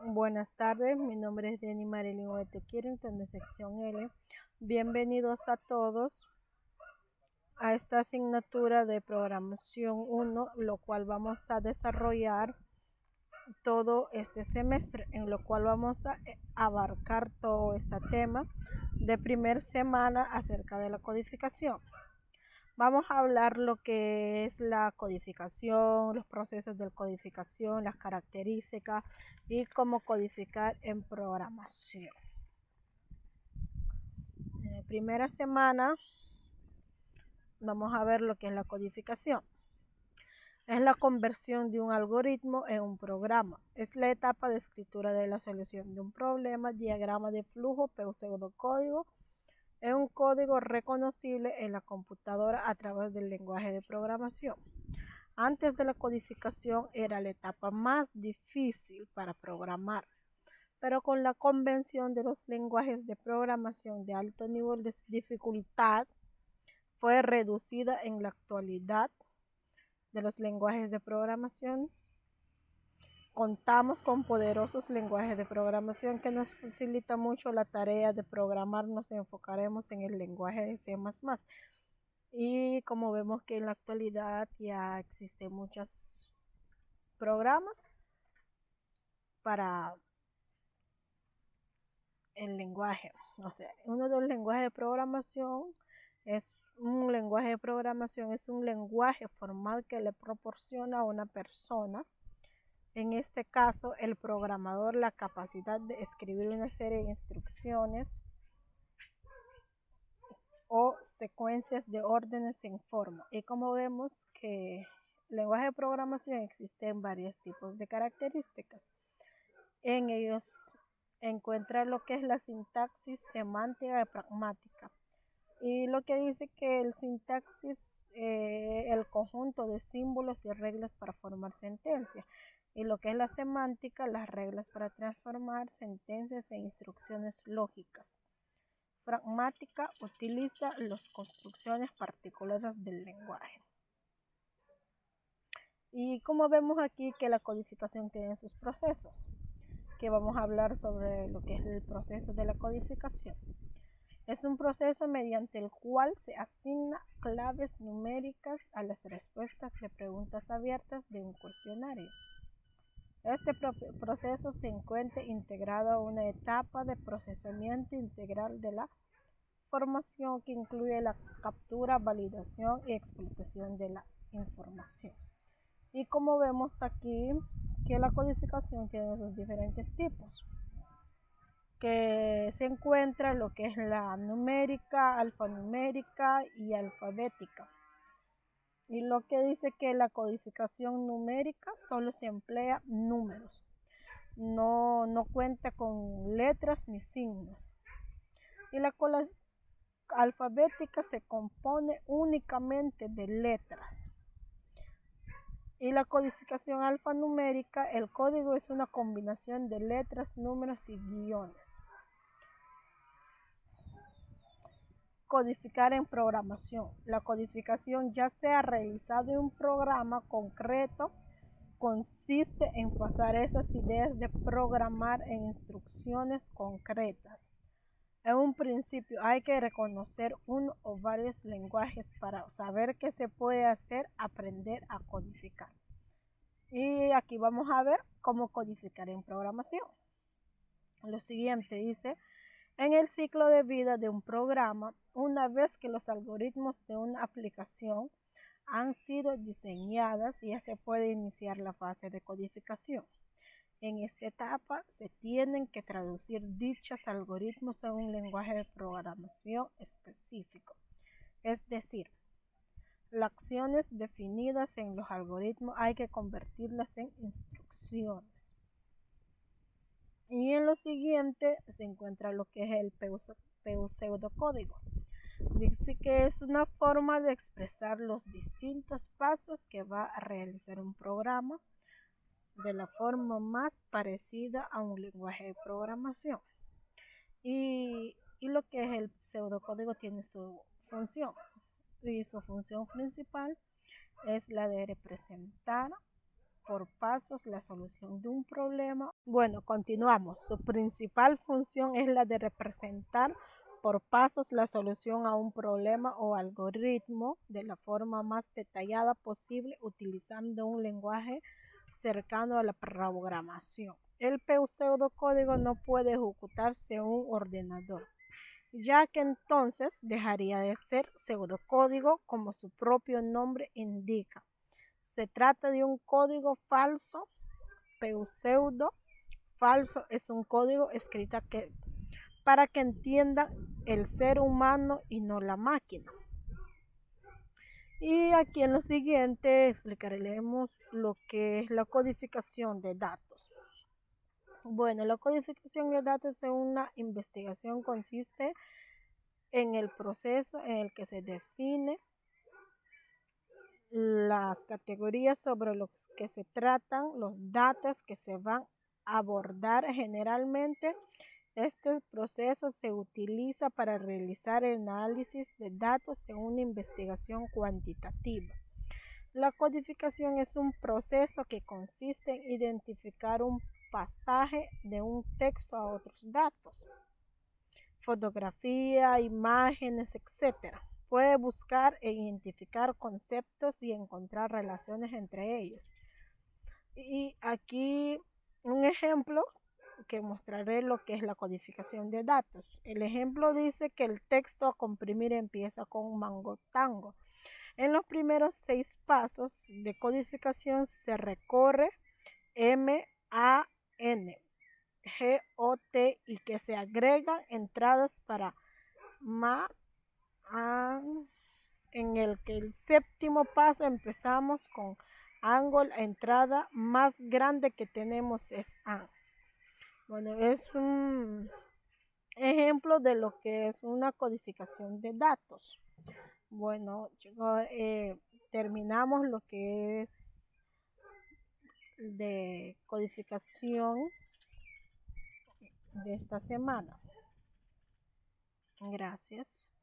Buenas tardes, mi nombre es Denny Marilyn Oete Kirrington de sección L. Bienvenidos a todos a esta asignatura de programación 1, lo cual vamos a desarrollar todo este semestre, en lo cual vamos a abarcar todo este tema de primer semana acerca de la codificación. Vamos a hablar lo que es la codificación, los procesos de codificación, las características y cómo codificar en programación. En la primera semana vamos a ver lo que es la codificación. Es la conversión de un algoritmo en un programa. Es la etapa de escritura de la solución de un problema, diagrama de flujo, pseudocódigo. Es un código reconocible en la computadora a través del lenguaje de programación. Antes de la codificación era la etapa más difícil para programar, pero con la convención de los lenguajes de programación de alto nivel de dificultad fue reducida en la actualidad de los lenguajes de programación. Contamos con poderosos lenguajes de programación que nos facilita mucho la tarea de programar. Nos enfocaremos en el lenguaje de C++. Y como vemos que en la actualidad ya existen muchos programas para el lenguaje. O sea, uno de los lenguajes de programación es un lenguaje formal que le proporciona a una persona, en este caso el programador, la capacidad de escribir una serie de instrucciones o secuencias de órdenes en forma. Y como vemos que el lenguaje de programación existen varios tipos de características. En ellos encuentra lo que es la sintaxis semántica y pragmática. Y lo que dice que el sintaxis, el conjunto de símbolos y reglas para formar sentencias. Y lo que es la semántica, las reglas para transformar sentencias en instrucciones lógicas. Pragmática utiliza las construcciones particulares del lenguaje. Y como vemos aquí que la codificación tiene sus procesos, que vamos a hablar sobre lo que es el proceso de la codificación. Es un proceso mediante el cual se asigna claves numéricas a las respuestas de preguntas abiertas de un cuestionario. Este proceso se encuentra integrado a una etapa de procesamiento integral de la información que incluye la captura, validación y explotación de la información. Y como vemos aquí que la codificación tiene esos diferentes tipos, que se encuentra lo que es la numérica, alfanumérica y alfabética. Y lo que dice que la codificación numérica solo se emplea números, no cuenta con letras ni signos. Y la alfabética se compone únicamente de letras. Y la codificación alfanumérica, el código es una combinación de letras, números y guiones. Codificar en programación. La codificación, ya sea realizada en un programa concreto, consiste en pasar esas ideas de programar en instrucciones concretas. En un principio hay que reconocer uno o varios lenguajes para saber qué se puede hacer, aprender a codificar. Y aquí vamos a ver cómo codificar en programación. Lo siguiente dice: en el ciclo de vida de un programa, una vez que los algoritmos de una aplicación han sido diseñadas, ya se puede iniciar la fase de codificación. En esta etapa se tienen que traducir dichos algoritmos a un lenguaje de programación específico. Es decir, las acciones definidas en los algoritmos hay que convertirlas en instrucciones. Y en lo siguiente se encuentra lo que es el pseudocódigo. Dice que es una forma de expresar los distintos pasos que va a realizar un programa de la forma más parecida a un lenguaje de programación. Y lo que es el pseudocódigo tiene su función. Y su función principal es la de representar por pasos la solución de un problema. Bueno, continuamos. Su principal función es la de representar por pasos la solución a un problema o algoritmo de la forma más detallada posible utilizando un lenguaje cercano a la programación. El pseudocódigo no puede ejecutarse en un ordenador, ya que entonces dejaría de ser pseudocódigo como su propio nombre indica. Se trata de un código falso. Pseudo falso es un código escrito para que entienda el ser humano y no la máquina. Y aquí en lo siguiente explicaremos lo que es la codificación de datos. Bueno, la codificación de datos es una investigación, consiste en el proceso en el que se define las categorías sobre los que se tratan los datos que se van a abordar. Generalmente, este proceso se utiliza para realizar el análisis de datos en una investigación cuantitativa. La codificación es un proceso que consiste en identificar un pasaje de un texto a otros datos, fotografía, imágenes, etc. Puede buscar e identificar conceptos y encontrar relaciones entre ellos. Y aquí un ejemplo que mostraré lo que es la codificación de datos. El ejemplo dice que el texto a comprimir empieza con mango tango. En los primeros 6 pasos de codificación se recorre M, A, N, G, O, T y que se agregan entradas para ma, a, en el que el séptimo paso empezamos con ángulo. La entrada más grande que tenemos es A. Bueno, es un ejemplo de lo que es una codificación de datos. Bueno, chicos, terminamos lo que es de codificación de esta semana. Gracias.